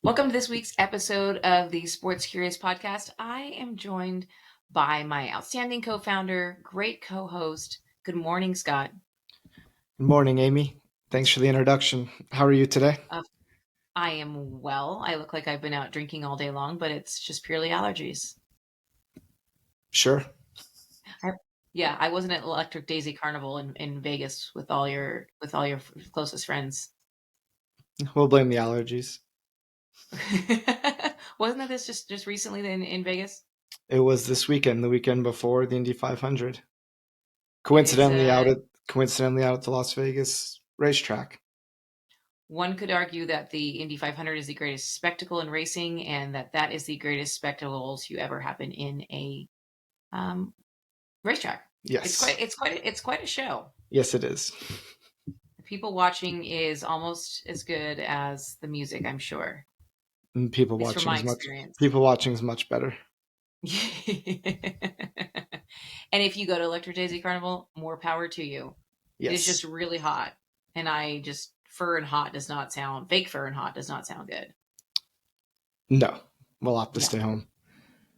Welcome to this week's episode of the Sports Curious podcast. I am joined by my outstanding co founder, great co host. Good morning, Scott. Good morning, Amy. Thanks for the introduction. How are you today? Uh, I am well. I look like I've been out drinking all day long, but it's just purely allergies. Sure. I, yeah, I wasn't at Electric Daisy Carnival in Vegas with all your closest friends. We'll blame the allergies. Wasn't that this just recently in Vegas? It was this weekend, the weekend before the Indy 500. It's Coincidentally out at the Las Vegas racetrack. One could argue that the Indy 500 is the greatest spectacle in racing, and that is the greatest spectacle to ever happen in a um, racetrack. It's Yes. quite a show. Yes, it is. The people watching is almost as good as the music, I'm sure. And At least from my experience. people watching is much better. And if you go to Electric Daisy Carnival, more power to you. It is just Yes. really hot, and fake fur and hot does not sound good. No. We'll have to No. stay home.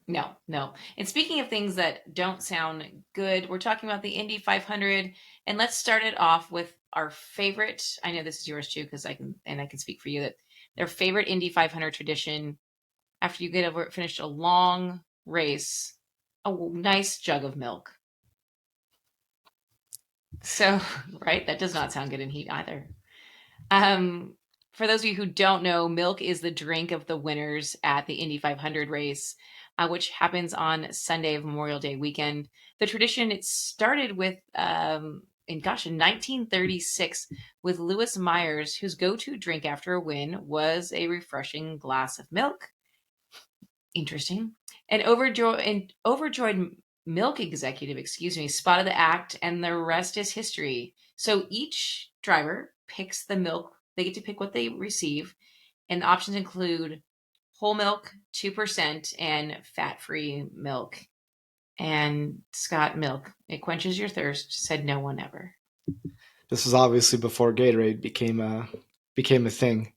No. And speaking of things that don't sound good, we're talking about the Indy 500, and let's start it off with our favorite. I know this is yours too, because I can speak for you that their favorite Indy 500 tradition after you finished a long race, a nice jug of milk. So, right, that does not sound good in heat either. For those of you who don't know, milk is the drink of the winners at the Indy 500 race, which happens on Sunday of Memorial Day weekend. The tradition, it started with in 1936 with Lewis Myers, whose go-to drink after a win was a refreshing glass of milk. Interesting. An overjoyed milk executive, spotted the act, and the rest is history. So each driver picks the milk. They get to pick what they receive, and the options include whole milk, 2%, and fat-free milk. And Scott, milk, it quenches your thirst, said no one ever. This was obviously before Gatorade became a thing.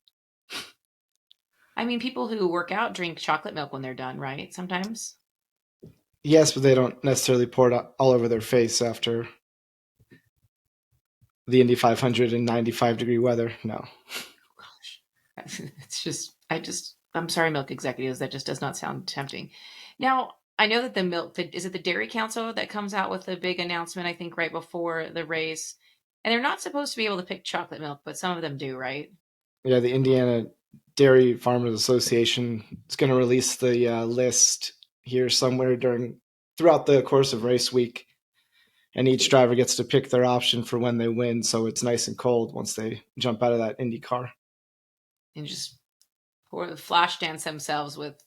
I mean, people who work out drink chocolate milk when they're done, right? Sometimes. Yes, but they don't necessarily pour it all over their face after the Indy 500 in 95-degree weather. No. Gosh, I'm sorry, milk executives. That just does not sound tempting. Now, I know that is it the Dairy Council that comes out with a big announcement, I think, right before the race. And they're not supposed to be able to pick chocolate milk, but some of them do, right? Yeah, the Indiana Dairy Farmers Association is going to release the list here somewhere throughout the course of race week, and each driver gets to pick their option for when they win, so it's nice and cold once they jump out of that Indy car. And just pour the flash dance themselves with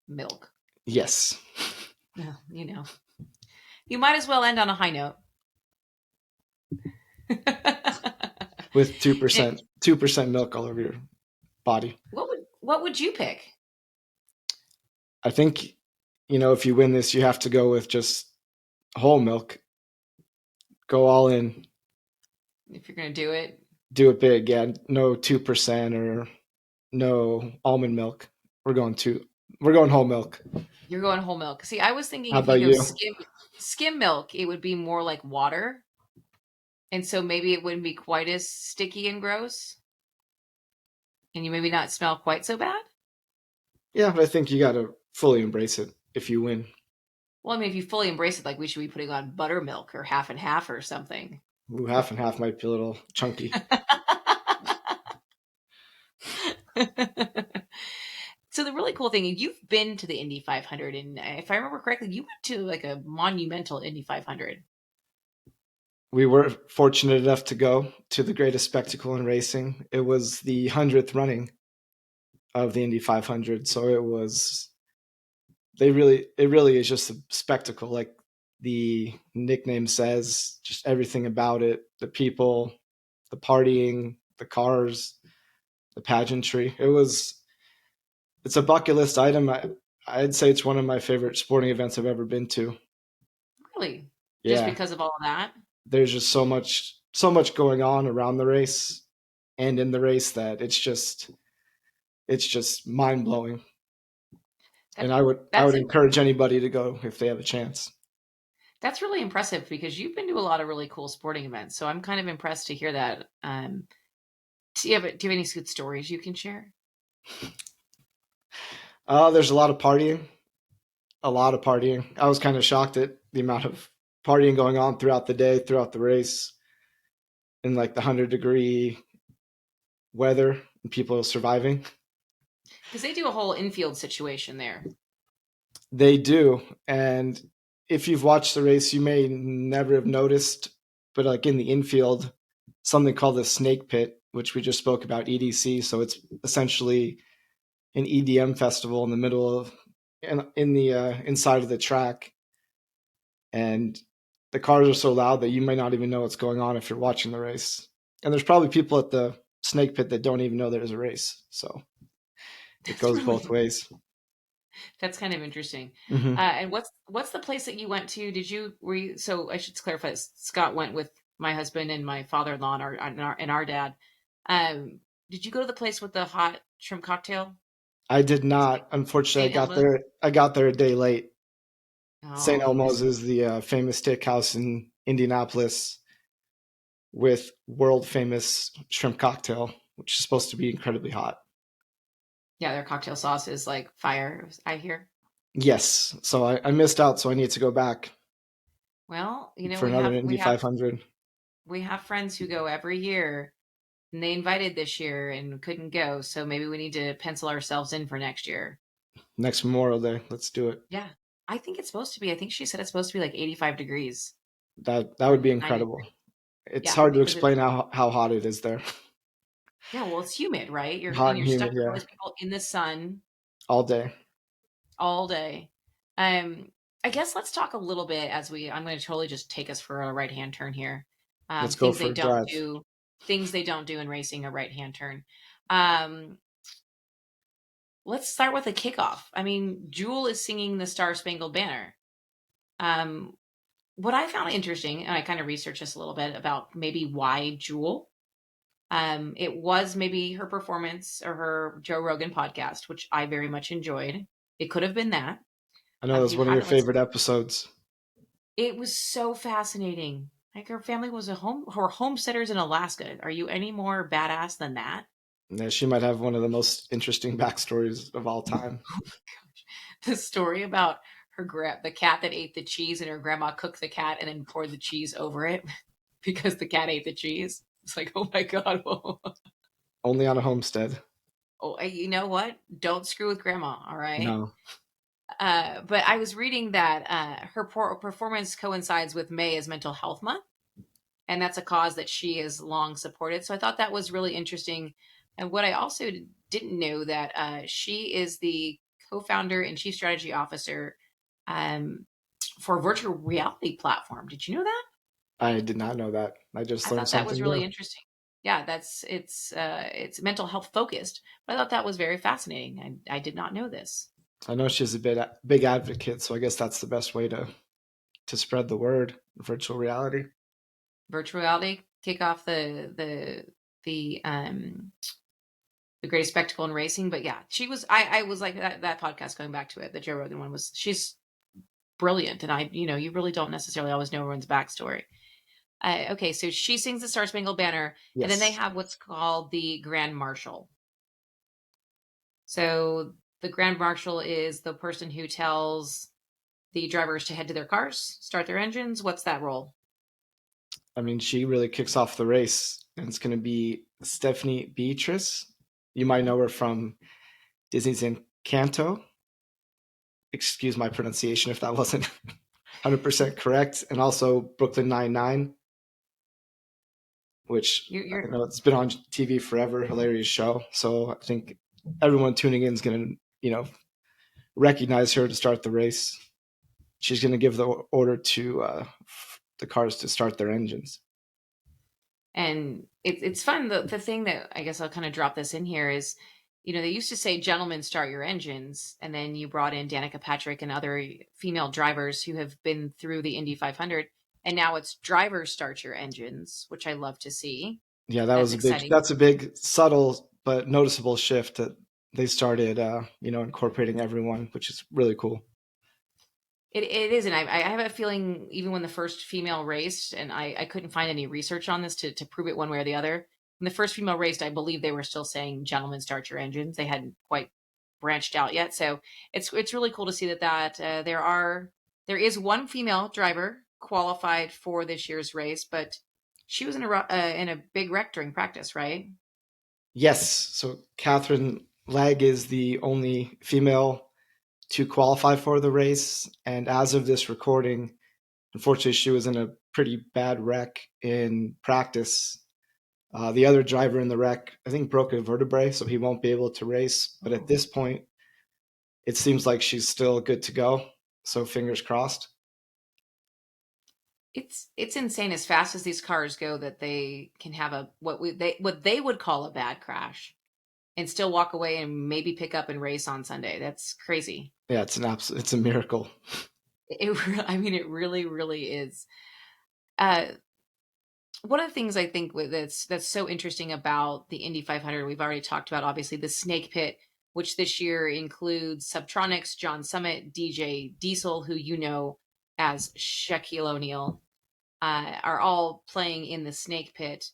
milk. Yes. You might as well end on a high note. With 2% milk all over your body. What would you pick? I think, if you win this, you have to go with just whole milk. Go all in. If you're going to do it. Do it big, yeah. No 2% or no almond milk. We're going whole milk. You're going whole milk. See, I was thinking How if you about go you? skim milk, it would be more like water. And so maybe it wouldn't be quite as sticky and gross. And you maybe not smell quite so bad. Yeah, but I think you got to fully embrace it if you win. Well, I mean, if you fully embrace it, like we should be putting on buttermilk or half and half or something. Ooh, half and half might be a little chunky. So the really cool thing, you've been to the Indy 500, and if I remember correctly, you went to like a monumental Indy 500. We were fortunate enough to go to the greatest spectacle in racing. It was the 100th running of the Indy 500, so it really is just a spectacle. Like the nickname says, just everything about it, the people, the partying, the cars, the pageantry. It's a bucket list item. I'd say it's one of my favorite sporting events I've ever been to. Really? Just Yeah, because of all of that? there's just so much going on around the race and in the race that It's just mind blowing, and That I would that's encourage anybody to go if they have a chance. that's really impressive because you've been to a lot of really cool sporting events. So I'm kind of impressed to hear that. Do you have any good stories you can share? There's a lot of partying, a lot of partying. I was kind of shocked at the amount of partying going on throughout the day, throughout the race, in like the 100-degree weather, and people surviving. Because they do a whole infield situation there. They do, and if you've watched the race, you may never have noticed, but like in the infield, something called the snake pit, which we just spoke about, EDC. So it's essentially an EDM festival in the middle of in the inside of the track, and the cars are so loud that you may not even know what's going on if you're watching the race. And there's probably people at the snake pit that don't even know there's a race. So it That's goes both really ways. that's kind of interesting. Hmm. And what's the place that you went to? Were you so I should clarify this. Scott went with my husband and my father-in-law and our dad. Um, did you go to the place with the hot shrimp cocktail? I did not. Unfortunately, St. Elmo's? I got there a day late. St. Oh, you Elmo's missed. is the famous steakhouse in Indianapolis with world famous shrimp cocktail, which is supposed to be incredibly hot. Yeah, their cocktail sauce is like fire, I hear. Yes, so I missed out, so I need to go back Well, for another Indy 500. we have friends who go every year, and they invited this year and couldn't go, so maybe we need to pencil ourselves in for next year. Next Memorial Day. Let's do it. Yeah. I think it's supposed to be. I think she said it's supposed to be like 85 degrees That or would be 90 incredible. degrees. It's Yeah, hard to because it's explain how hot it is there. yeah, well, it's humid, right? Hot and You're stuck humid, with all yeah, these people in the sun all day. all day. Um, I guess let's talk a little bit I'm going to totally just take us for a right hand turn here. Let's go Things for they a don't drive. do, things they don't do in racing, a right hand turn. Um, let's start with a kickoff. I mean, Jewel is singing the Star Spangled Banner. Um, what I found interesting, and I kind of researched this a little bit about maybe why Jewel. It was maybe her performance or her Joe Rogan podcast, which I very much enjoyed. It could have been that. I know If that's you one of your haven't listened, favorite episodes. it was so fascinating. Like her family was her homesteaders in Alaska. Are you any more badass than that? Yeah, she might have one of the most interesting backstories of all time. The story about the cat that ate the cheese and her grandma cooked the cat and then poured the cheese over it because the cat ate the cheese. It's like, oh my god, whoa. Only on a homestead. Oh, you know what? Don't screw with grandma, all right? No, But I was reading that her performance coincides with May as Mental Health Month, and that's a cause that she has long supported. So I thought that was really interesting. And what I also didn't know that she is the co-founder and chief strategy officer um, for a virtual reality platform. Did you know that? I did not know that. I just I learned thought that was something really new. interesting. Yeah, it's mental health focused, but I thought that was very fascinating. I did not know this. I know she's a big advocate, so I guess that's the best way to spread the word. Virtual reality. Virtual reality kick off the the greatest spectacle in racing. But yeah, I was like that podcast, going back to it, the Joe Rogan one, was she's brilliant. And you really don't necessarily always know everyone's backstory. Okay, so she sings the Star Spangled Banner, and then they Yes. have what's called the Grand Marshal. So the Grand Marshal is the person who tells the drivers to head to their cars, start their engines. What's that role? I mean, she really kicks off the race, and it's going to be Stephanie Beatrice. You might know her from Disney's Encanto. Excuse my pronunciation if that wasn't 100% correct. And also Brooklyn Nine-Nine, which I You're know it's been on TV forever, hilarious show. So I think everyone tuning in is going to, recognize her to start the race. She's going to give the order to the cars to start their engines. And it's fun. The thing that I guess I'll kind of drop this in here is, they used to say, "Gentlemen, start your engines," and then you brought in Danica Patrick and other female drivers who have been through the Indy 500, and now it's "Drivers, start your engines," which I love to see. Yeah, That's exciting. that's a big subtle but noticeable shift that they started, incorporating everyone, which is really cool. It is, and I have a feeling even when the first female raced, and I couldn't find any research on this to prove it one way or the other. When the first female raced, I believe they were still saying, "Gentlemen, start your engines." They hadn't quite branched out yet, so it's really cool to see that there is one female driver qualified for this year's race, but she was in a big wreck during practice, right? Yes, so Catherine Legg is the only female to qualify for the race, and as of this recording, unfortunately, she was in a pretty bad wreck in practice. The other driver in the wreck, I think, broke a vertebrae, so he won't be able to race. But at Oh. this point, it seems like she's still good to go. So fingers crossed. It's insane as fast as these cars go that they can have a what they would call a bad crash and still walk away and maybe pick up and race on Sunday. That's crazy. Yeah, it's a miracle. I mean, it really, really is. Uh, one of the things I think that's so interesting about the Indy 500, we've already talked about, obviously, the Snake Pit, which this year includes Subtronics, John Summit, DJ Diesel, who you know as Shaquille O'Neal, are all playing in the Snake Pit.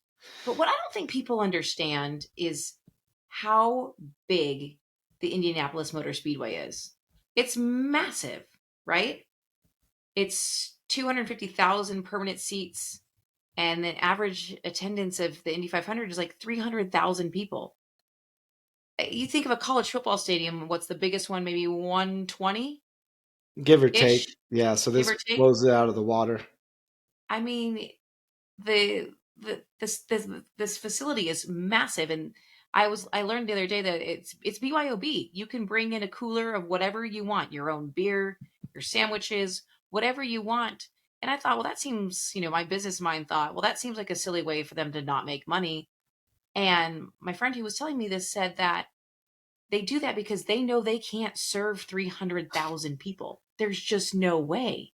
But what I don't think people understand is how big the Indianapolis Motor Speedway is. It's massive, right? It's 250,000 permanent seats, and the average attendance of the Indy 500 is like 300,000 people. You think of a college football stadium, what's the biggest one? Maybe 120 Give or take. ish, Yeah, so give this or take. blows it out of the water. I mean, this facility is massive, and I learned the other day that it's BYOB. You can bring in a cooler of whatever you want, your own beer, your sandwiches, whatever you want. And I thought, well, that seems, my business mind thought, well, that seems like a silly way for them to not make money. And my friend who was telling me this said that they do that because they know they can't serve 300,000 people. There's just no way,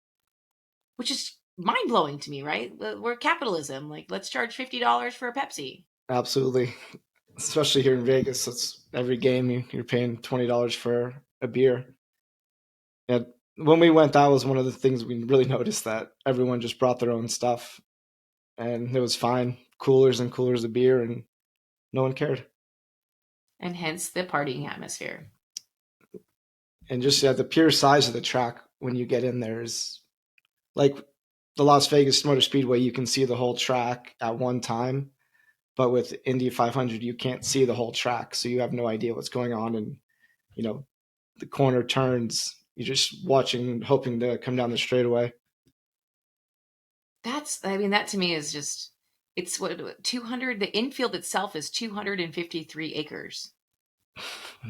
which is mind blowing to me, right? We're capitalism. Like, let's charge $50 for a Pepsi. Absolutely. Especially here in Vegas, it's every game you're paying $20 for a beer. Yeah, when we went, that was one of the things we really noticed, that everyone just brought their own stuff, and it was fine. Coolers and coolers of beer, and no one cared. And hence the partying atmosphere. And just the pure size of the track when you get in there is like the Las Vegas Motor Speedway. You can see the whole track at one time, but with Indy 500, you can't see the whole track, so you have no idea what's going on. And you know the corner turns, you're just watching, hoping to come down the straightaway. I mean, that to me is just, it's what, 200, the infield itself is 253 acres.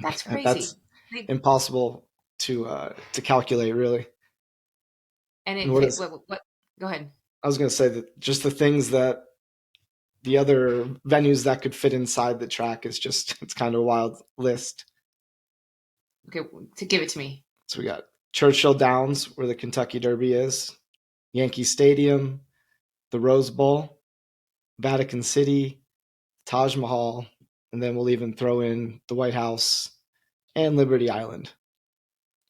That's That's crazy. They, impossible to calculate, really. and And it what fit, is what, go ahead. I was going to say, that just the things that the other venues that could fit inside the track is just it's kind of a wild list. Okay, to give it to me. So we got Churchill Downs, where the Kentucky Derby is, Yankee Stadium, the Rose Bowl, Vatican City, Taj Mahal, and then we'll even throw in the White House and Liberty Island,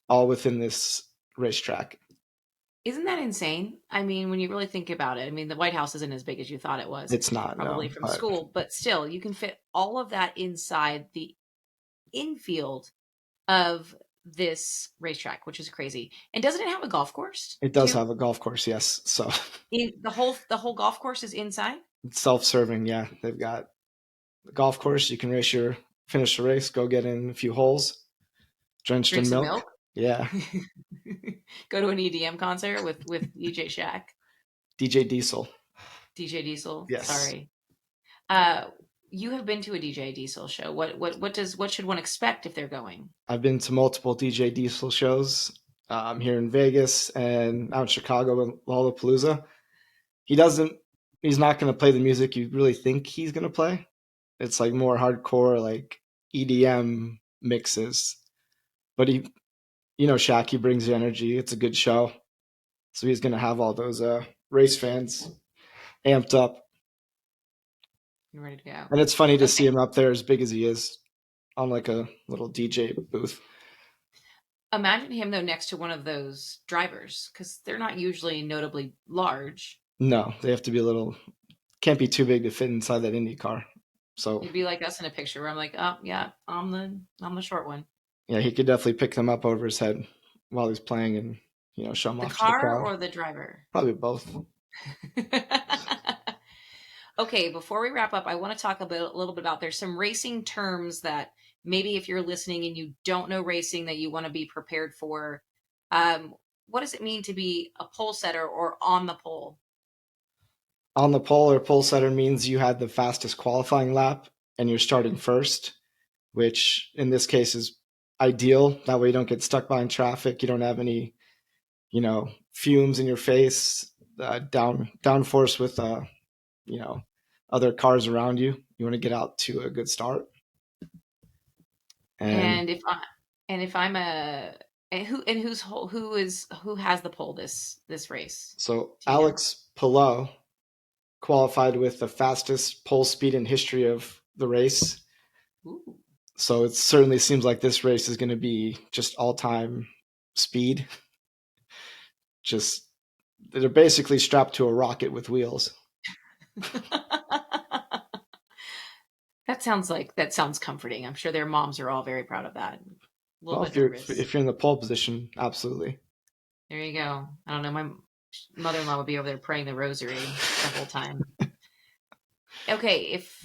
all within this racetrack. Isn't that insane? I mean, when you really think about it, I mean, the White House isn't as big as you thought it was, It's not, probably no, from but school, but still, you can fit all of that inside the infield of this racetrack, which is crazy. And doesn't it have a golf course it does too? have a golf course, yes. So The whole golf course is inside. it's self-serving. Yeah, they've got the golf course. You can finish the race, go get in a few holes, drenched Drink in some milk. milk. Yeah, Go to an EDM concert with DJ Shaq, DJ Diesel. DJ Diesel. Yes, Sorry. Uh, you have been to a DJ Diesel show. What should one expect if they're going? I've been to multiple DJ Diesel shows here in Vegas and out in Chicago and Lollapalooza. He doesn't. He's not going to play the music you really think he's going to play. It's like more hardcore, like EDM mixes. But Shaq, he brings the energy. It's a good show, so he's going to have all those race fans amped up. You're ready to go. And it's funny to see Okay. him up there as big as he is. on like a little DJ booth. Imagine him though next to one of those drivers because they're not usually notably large. No, they have to be a little. Can't be too big to fit inside that Indy car. So It'd be like us in a picture where I'm like, oh yeah, I'm the short one. yeah, he could definitely pick them up over his head while he's playing and show them The off to the car crowd. or the driver? Probably both. Okay, before we wrap up, I want to talk a little bit about there's some racing terms that maybe if you're listening and you don't know racing that you want to be prepared for. Um, what does it mean to be a pole setter or on the pole? On the pole or pole setter means you had the fastest qualifying lap and you're starting first, which in this case is ideal. That way you don't get stuck behind traffic. You don't have any, fumes in your face, downforce with, you know, other cars around you. You want to get out to a good start. And And if I'm a and who has the pole this race? so Do you know? Alex Palou qualified with the fastest pole speed in history of the race. Ooh. So it certainly seems like this race is going to be just all time speed. Just they're basically strapped to a rocket with wheels. That sounds comforting. I'm sure their moms are all very proud of that. A little Well, bit if you're nervous. if you're in the pole position, absolutely. There you go. I don't know. My mother-in-law would be over there praying the rosary the whole time. Okay,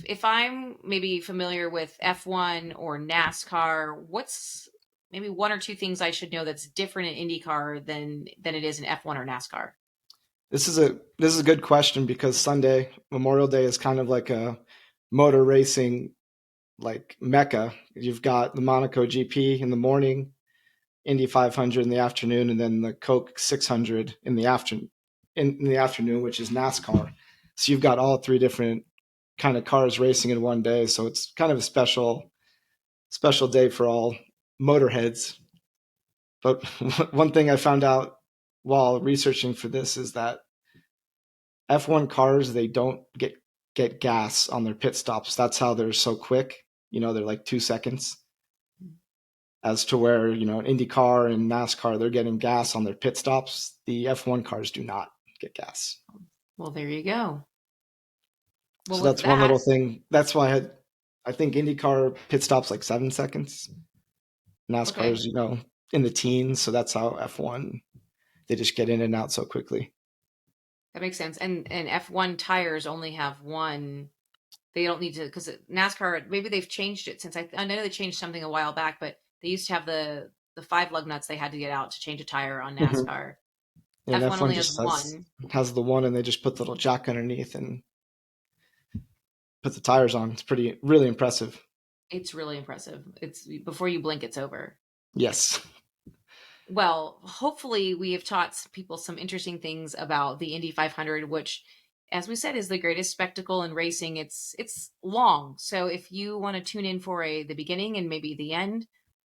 if I'm maybe familiar with F1 or NASCAR, what's maybe one or two things I should know that's different in IndyCar than it is in F1 or NASCAR? This is a good question because Sunday, Memorial Day, is kind of like a motor racing like mecca. You've got the Monaco GP in the morning, Indy 500 in the afternoon, and then the Coke 600 in the afternoon. In the afternoon, which is NASCAR. So you've got all three different kind of cars racing in one day. So it's kind of a special day for all motorheads. But one thing I found out while researching for this is that F1 cars they don't get gas on their pit stops. That's how they're so quick. They're like 2 seconds. As to where IndyCar and NASCAR they're getting gas on their pit stops. The F1 cars do not get gas. Well, there you go. Well, So with that's one that, little thing. That's why I think IndyCar pit stops like 7 seconds. okay, NASCAR's in the teens, so that's how F1 they just get in and out so quickly. that makes sense. And F1 tires only have one. They don't need to because NASCAR maybe they've changed it since I know they changed something a while back, but they used to have the five lug nuts they had to get out to change a tire on Mhm. NASCAR. And F1 F1 only has just has one. has the one, and they just put the little jack underneath and put the tires on. It's really impressive. It's really impressive. It's before you blink, it's over. Yes, Well, hopefully, we have taught people some interesting things about the Indy 500, which, as we said, is the greatest spectacle in racing. It's long, so if you want to tune in for the beginning and maybe the end,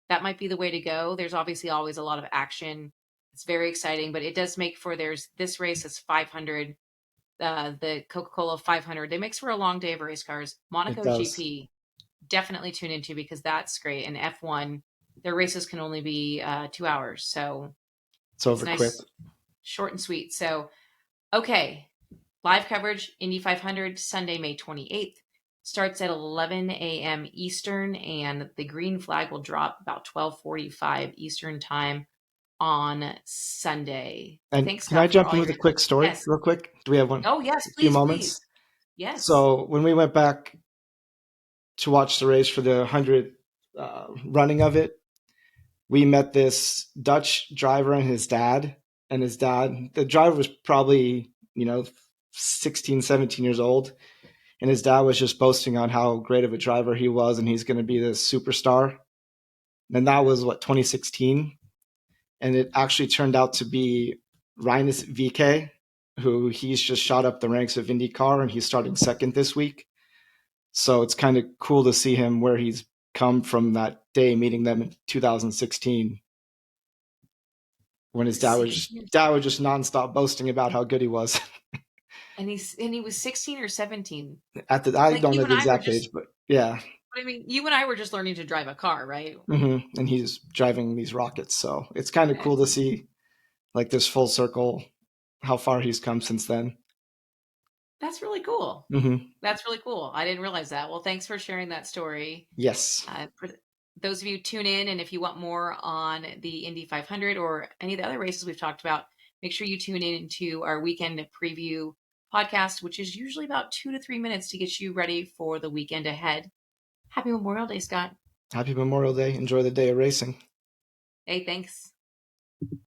that might be the way to go. There's obviously always a lot of action. It's very exciting, but it does make for there's this race is 500, the Coca-Cola 500. It makes for a long day of race cars. it Monaco does. GP definitely tune into because that's great. And F1, their races can only be 2 hours. So It's it's over quick. nice, short and sweet. So, okay. Live coverage, Indy 500, Sunday, May 28th. Starts at 11 a.m. Eastern, and the green flag will drop about 12:45 Eastern time on Sunday. And Thanks, can I Scott, for jump all in with your a quick story, yes. real quick? Do we have Oh, yes, a few please, moments? please. Yes. So when we went back to watch the race for the 100th running of it, we met this Dutch driver and his dad. And his dad, the driver was probably 16, 17 years old, and his dad was just boasting on how great of a driver he was and he's going to be this superstar. And that was 2016, and it actually turned out to be Rinus VK, who he's just shot up the ranks of IndyCar and he's starting second this week. So it's kind of cool to see him where he's come from that day meeting them in 2016 when his dad was 16 years. dad was just nonstop boasting about how good he was. And he was 16 or 17. I Like don't know you the and I were exact just age, but yeah, But I mean, you and I were just learning to drive a car, right? And he's driving these rockets, so it's kind of Eh, cool to see like this full circle, how far he's come since then. that's really cool. Hmm. That's really cool. I didn't realize that. Well, thanks for sharing that story. Yes. For those of you tune in, and if you want more on the Indy 500 or any of the other races we've talked about, make sure you tune in to our weekend preview podcast, which is usually about 2 to 3 minutes to get you ready for the weekend ahead. Happy Memorial Day, Scott. Happy Memorial Day. Enjoy the day of racing. Hey, thanks.